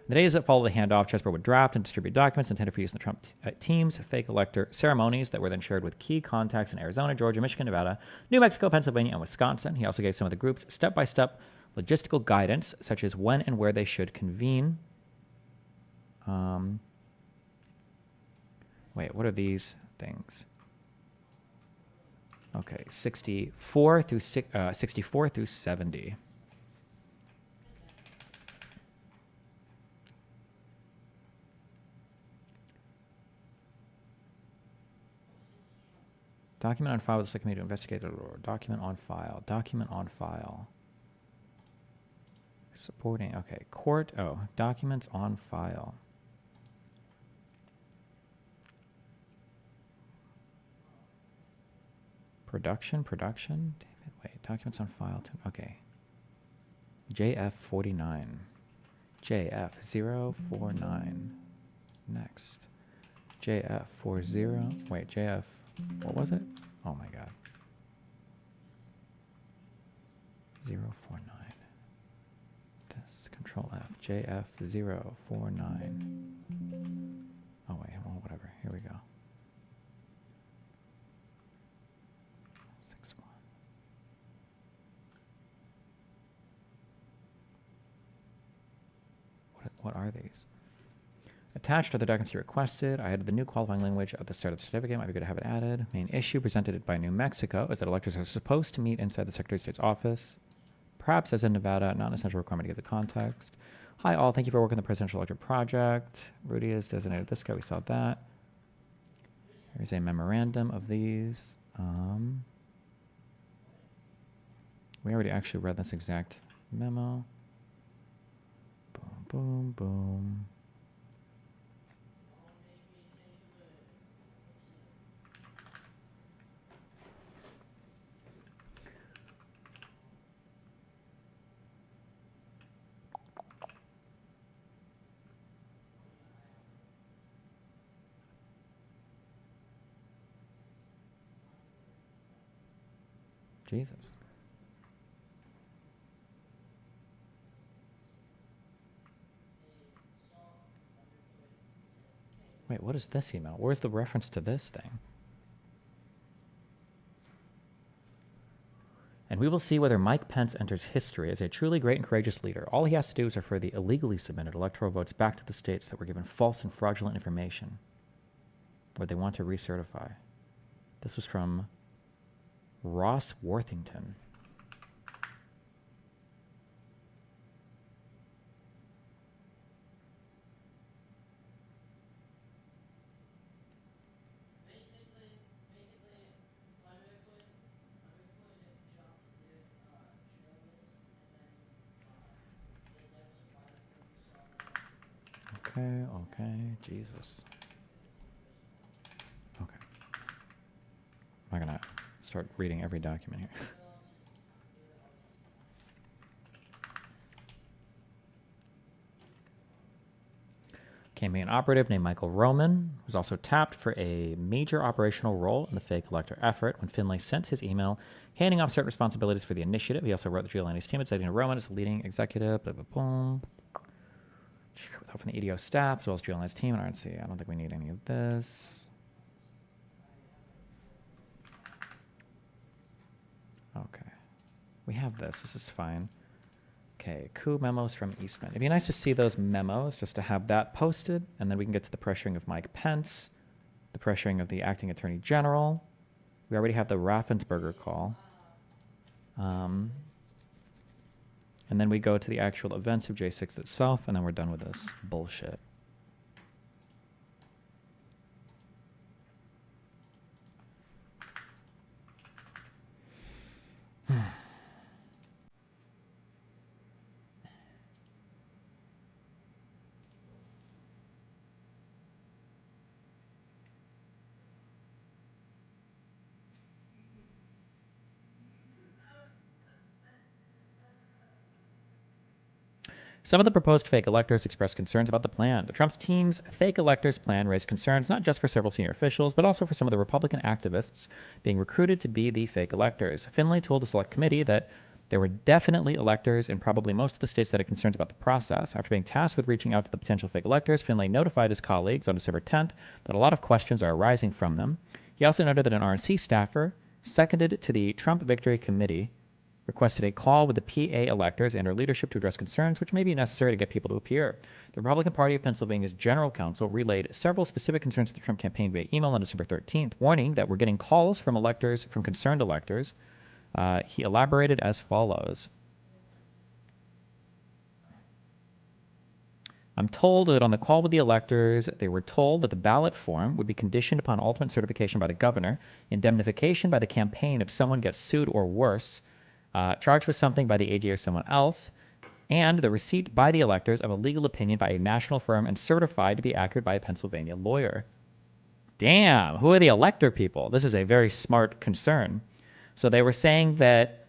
the days that followed the handoff, Chesbrough would draft and distribute documents intended for use in the Trump team's fake elector ceremonies that were then shared with key contacts in Arizona, Georgia, Michigan, Nevada, New Mexico, Pennsylvania, and Wisconsin. He also gave some of the groups step-by-step logistical guidance, such as when and where they should convene. Wait, what are these things? Okay, 64 through 70. Document on file with the subcommittee to investigate the document on file. Document on file. Supporting, okay. Court, documents on file. Production. David, wait, documents on file. Okay. JF49. JF049. Next. JF40. Wait, JF. What was it? Oh my God. 049. This. Control F. JF049. Oh wait, well, whatever. Here we go. 61. What are these? Attached are the documents you requested. I added the new qualifying language at the start of the certificate. Might be good to have it added. Main issue presented by New Mexico is that electors are supposed to meet inside the Secretary of State's office. Perhaps as in Nevada, not an essential requirement to give the context. Hi all, thank you for working on the presidential elector project. Rudy has designated this guy, we saw that. Here's a memorandum of these. We already actually read this exact memo. Boom, boom, boom. Jesus. Wait, what is this email? Where's the reference to this thing? And we will see whether Mike Pence enters history as a truly great and courageous leader. All he has to do is refer the illegally submitted electoral votes back to the states that were given false and fraudulent information, where they want to recertify. This was from Ross Worthington. Okay, Jesus. Okay. I'm not gonna start reading every document here. Campaign operative named Michael Roman was also tapped for a major operational role in the fake elector effort when Finlay sent his email handing off certain responsibilities for the initiative. He also wrote the Giuliani's team, citing Roman as the leading executive, blah, blah, blah. With help from the EDO staff, as well as Giuliani's team and RNC. I don't think we need any of this. Okay. We have this. This is fine. Okay, coup memos from Eastman. It'd be nice to see those memos, just to have that posted, and then we can get to the pressuring of Mike Pence, the pressuring of the acting attorney general. We already have the Raffensperger call. And then we go to the actual events of J6 itself, and then we're done with this bullshit. Some of the proposed fake electors expressed concerns about the plan. The Trump team's fake electors plan raised concerns not just for several senior officials, but also for some of the Republican activists being recruited to be the fake electors. Finlay told the select committee that There were definitely electors in probably most of the states that had concerns about the process. After being tasked with reaching out to the potential fake electors, Finlay notified his colleagues on December 10th that a lot of questions are arising from them. He also noted that an RNC staffer, seconded to the Trump Victory Committee, requested a call with the PA electors and their leadership to address concerns which may be necessary to get people to appear. The Republican Party of Pennsylvania's general counsel relayed several specific concerns to the Trump campaign via email on December 13th, warning that we're getting calls from concerned electors. He elaborated as follows. I'm told that on the call with the electors, they were told that the ballot form would be conditioned upon ultimate certification by the governor, indemnification by the campaign if someone gets sued or worse, charged with something by the AG or someone else, and the receipt by the electors of a legal opinion by a national firm and certified to be accurate by a Pennsylvania lawyer. Damn, who are the elector people? This is a very smart concern. So they were saying that,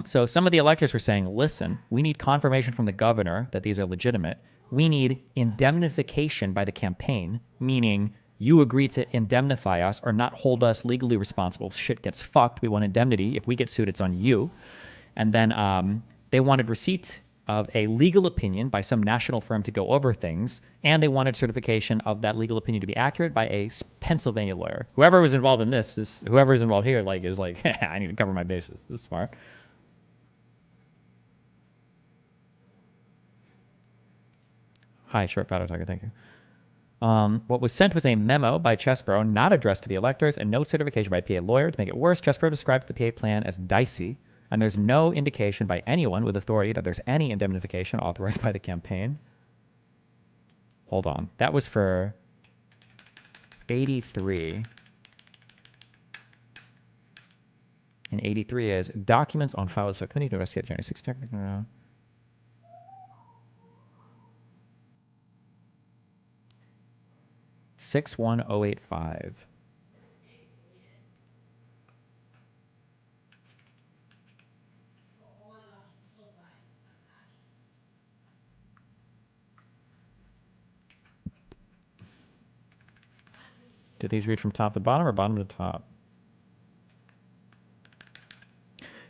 so some of the electors were saying, listen, we need confirmation from the governor that these are legitimate. We need indemnification by the campaign, meaning you agree to indemnify us or not hold us legally responsible. Shit gets fucked. We want indemnity. If we get sued, it's on you. And then they wanted receipt of a legal opinion by some national firm to go over things, and they wanted certification of that legal opinion to be accurate by a Pennsylvania lawyer. Whoever was involved in this, whoever is involved here, is like, I need to cover my bases. This is smart. Hi, short powder talker, thank you. What was sent was a memo by Chesbrough, not addressed to the electors, and no certification by a PA lawyer. To make it worse, Chesbrough described the PA plan as dicey, and there's no indication by anyone with authority that there's any indemnification authorized by the campaign. Hold on. That was for 83. And 83 is documents on file with the subcommittee to investigate the January 6th technical. 61085. Did these read from top to bottom or bottom to top?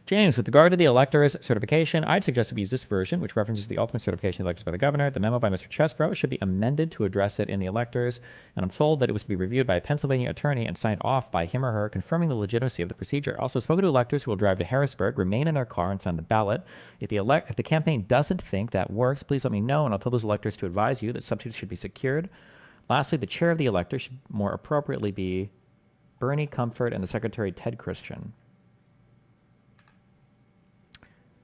James, with regard to the electors' certification, I'd suggest we use this version, which references the ultimate certification of the electors by the governor. The memo by Mr. Chesbrough should be amended to address it in the electors, and I'm told that it was to be reviewed by a Pennsylvania attorney and signed off by him or her, confirming the legitimacy of the procedure. Also, spoken to electors who will drive to Harrisburg, remain in their car, and sign the ballot. If the campaign doesn't think that works, please let me know, and I'll tell those electors to advise you that substitutes should be secured. Lastly, the chair of the electors should more appropriately be Bernie Comfort and the secretary Ted Christian.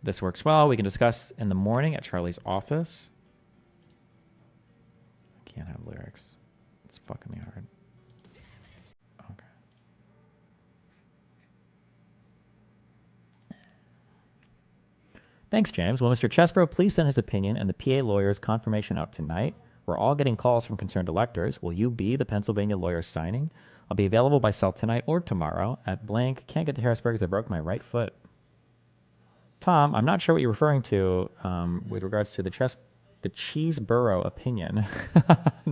This works well. We can discuss in the morning at Charlie's office. I can't have lyrics. It's fucking me hard. Okay. Thanks, James. Will Mr. Chesbrough please send his opinion and the PA lawyer's confirmation out tonight? We're all getting calls from concerned electors. Will you be the Pennsylvania lawyer signing? I'll be available by cell tonight or tomorrow at blank. Can't get to Harrisburg as I broke my right foot. Tom, I'm not sure what you're referring to with regards to the Cheeseborough opinion.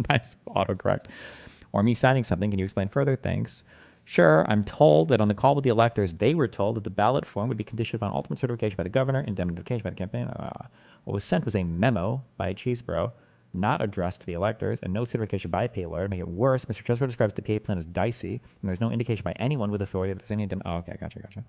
Nice autocorrect. Or me signing something. Can you explain further? Thanks. Sure, I'm told that on the call with the electors, they were told that the ballot form would be conditioned upon ultimate certification by the governor, indemnification by the campaign. What was sent was a memo by Cheeseborough, not addressed to the electors, and no certification by a PA lawyer. To make it worse, Mr. Chesbrough describes the PA plan as dicey, and there's no indication by anyone with authority that there's any Oh, okay, gotcha.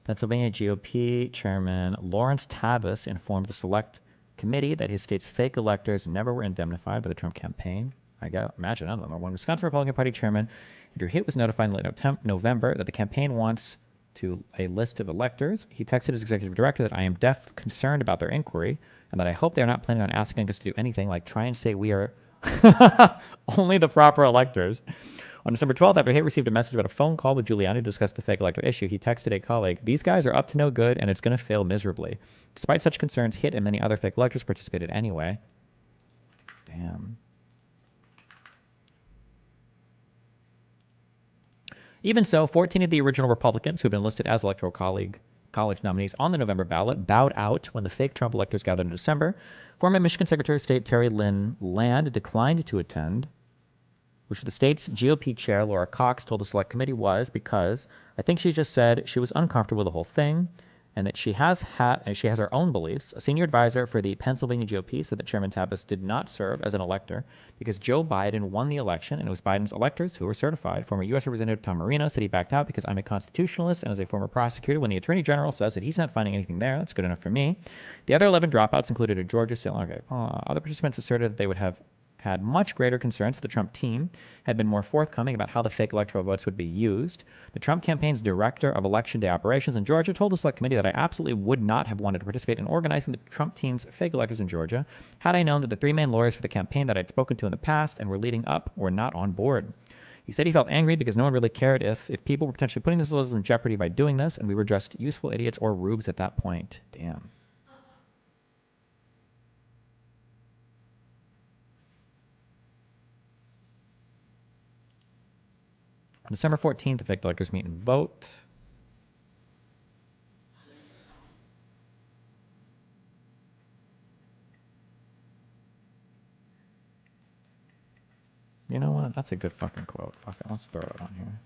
Pennsylvania GOP Chairman Lawrence Tabbas informed the Select Committee that his state's fake electors never were indemnified by the Trump campaign. I don't know. When Wisconsin Republican Party Chairman Andrew Hitt was notified in late November that the campaign wants a list of electors, he texted his executive director that I am concerned about their inquiry and that I hope they are not planning on asking us to do anything like try and say we are only the proper electors. On December 12th, after Hitt received a message about a phone call with Giuliani to discuss the fake elector issue, he texted a colleague, "These guys are up to no good, and it's going to fail miserably." Despite such concerns, Hitt and many other fake electors participated anyway. Damn. Even so, 14 of the original Republicans who had been listed as electoral college nominees on the November ballot bowed out when the fake Trump electors gathered in December. Former Michigan Secretary of State Terry Lynn Land declined to attend, which the state's GOP chair, Laura Cox, told the select committee was because I think she just said she was uncomfortable with the whole thing and that she has her own beliefs. A senior advisor for the Pennsylvania GOP said that Chairman Tapas did not serve as an elector because Joe Biden won the election and it was Biden's electors who were certified. Former U.S. Representative Tom Marino said he backed out because I'm a constitutionalist and as a former prosecutor, when the Attorney General says that he's not finding anything there, that's good enough for me. The other 11 dropouts included a Georgia state. Okay. Other participants asserted that they would have had much greater concerns that the Trump team had been more forthcoming about how the fake electoral votes would be used. The Trump campaign's director of election day operations in Georgia told the select committee that I absolutely would not have wanted to participate in organizing the Trump team's fake electors in Georgia had I known that the three main lawyers for the campaign that I'd spoken to in the past and were leading up were not on board. He said he felt angry because no one really cared if people were potentially putting themselves in jeopardy by doing this, and we were just useful idiots or rubes at that point. Damn. On December 14th, the fake electors meet and vote. You know what? That's a good fucking quote. Fuck it. Let's throw it on here.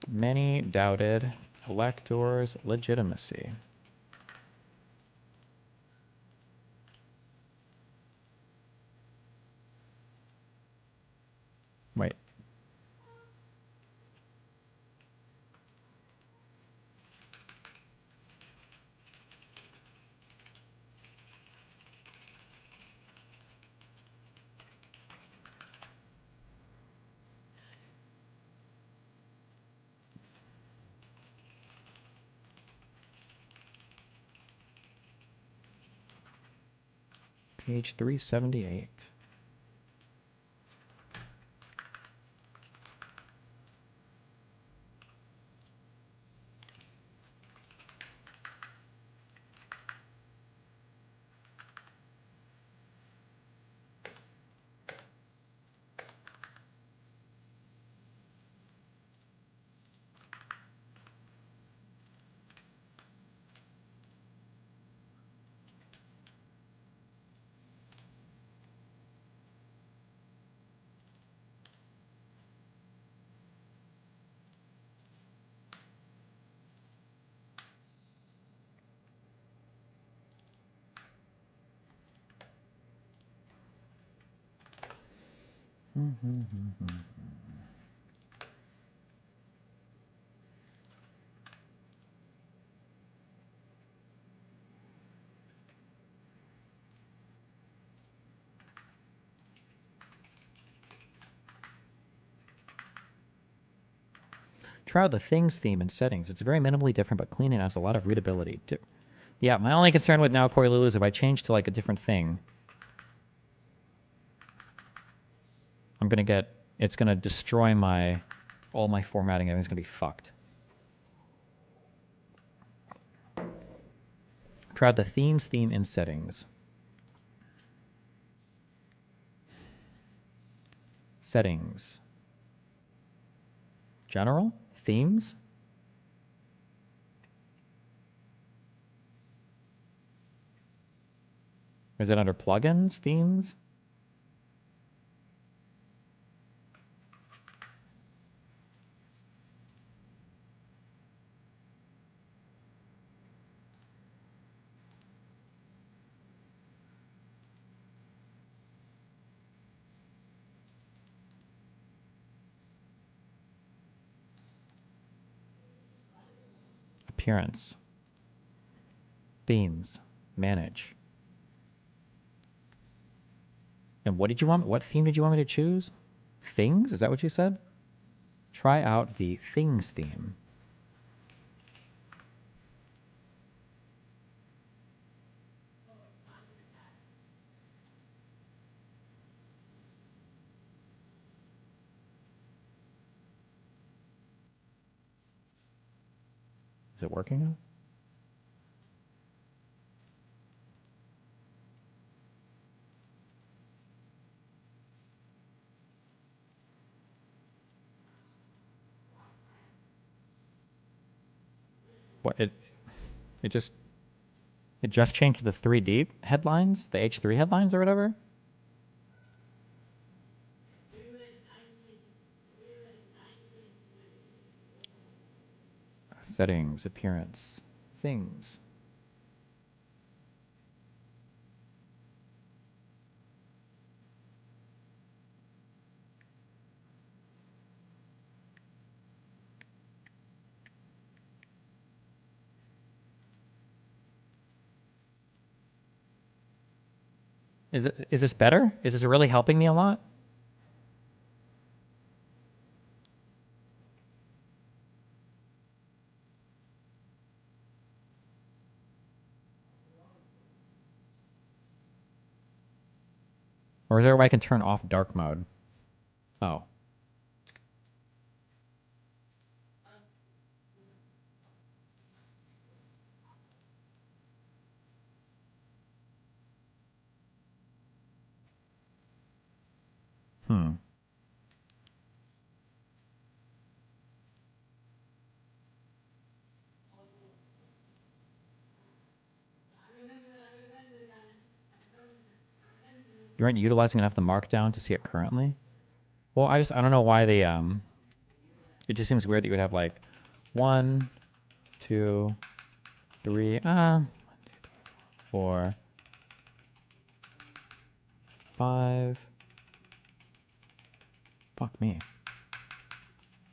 Many doubted electors' legitimacy. Wait. Page 378. Try out the things theme in settings. It's very minimally different but clean and has a lot of readability. Yeah, my only concern with now Corey Lulu is if I change to like a different thing, I'm gonna get, it's gonna destroy all my formatting. Everything's gonna be fucked. Try out the themes theme in settings. Settings. General? Themes? Is it under plugins? Themes? Appearance. Themes. Manage. And what theme did you want me to choose? Things? Is that what you said? Try out the things theme. Is it working now? What it just changed the 3D headlines, the H3 headlines or whatever. Settings, appearance, things. Is this better? Is this really helping me a lot? Or is there a way I can turn off dark mode? Oh. Hmm. You aren't utilizing enough the markdown to see it currently? Well, I don't know why they it just seems weird that you would have like 1, 2, 3, 4, 5. Fuck me.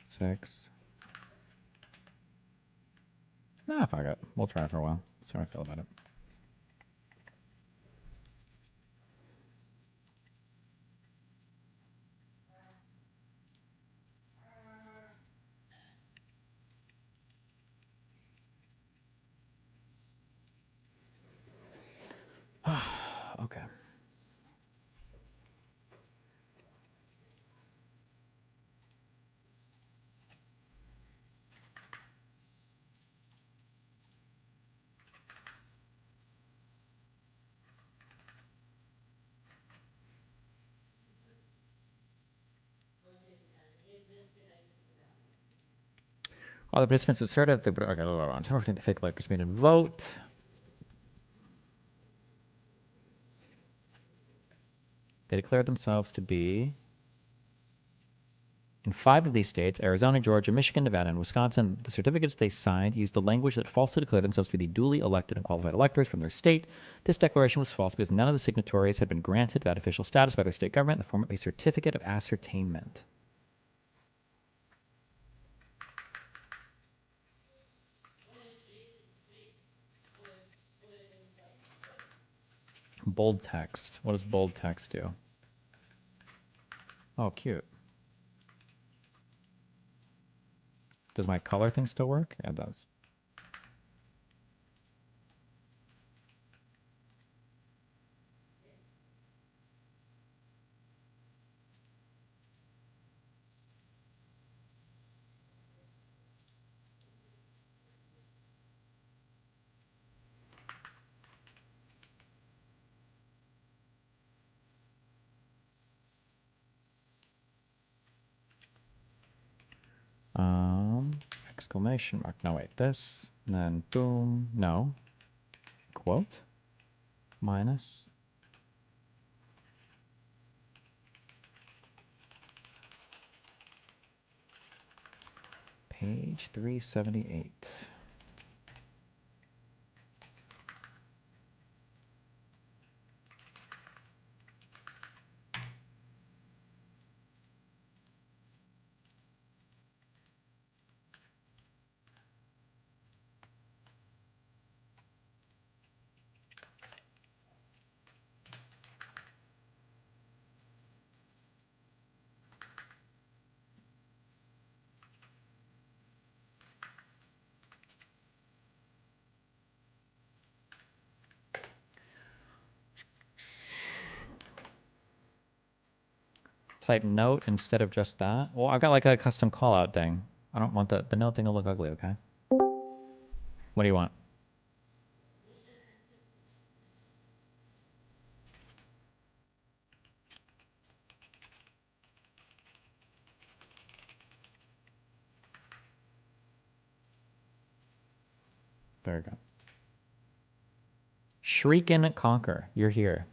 6. Nah, fuck it. We'll try it for a while. See how I feel about it. Okay. All the participants asserted that okay, on the fake electors made a vote. They declared themselves to be in 5 of these states, Arizona, Georgia, Michigan, Nevada, and Wisconsin. The certificates they signed used the language that falsely declared themselves to be the duly elected and qualified electors from their state. This declaration was false because none of the signatories had been granted that official status by their state government in the form of a certificate of ascertainment. Bold text. What does bold text do? Oh, cute. Does my color thing still work? Yeah, it does. Exclamation mark. No, wait, this. And then boom. No. Quote. Minus. Page 378. Type note instead of just that. Well, I've got like a custom callout thing. I don't want the note thing to look ugly, okay? What do you want? There we go. Shriek and conquer. You're here.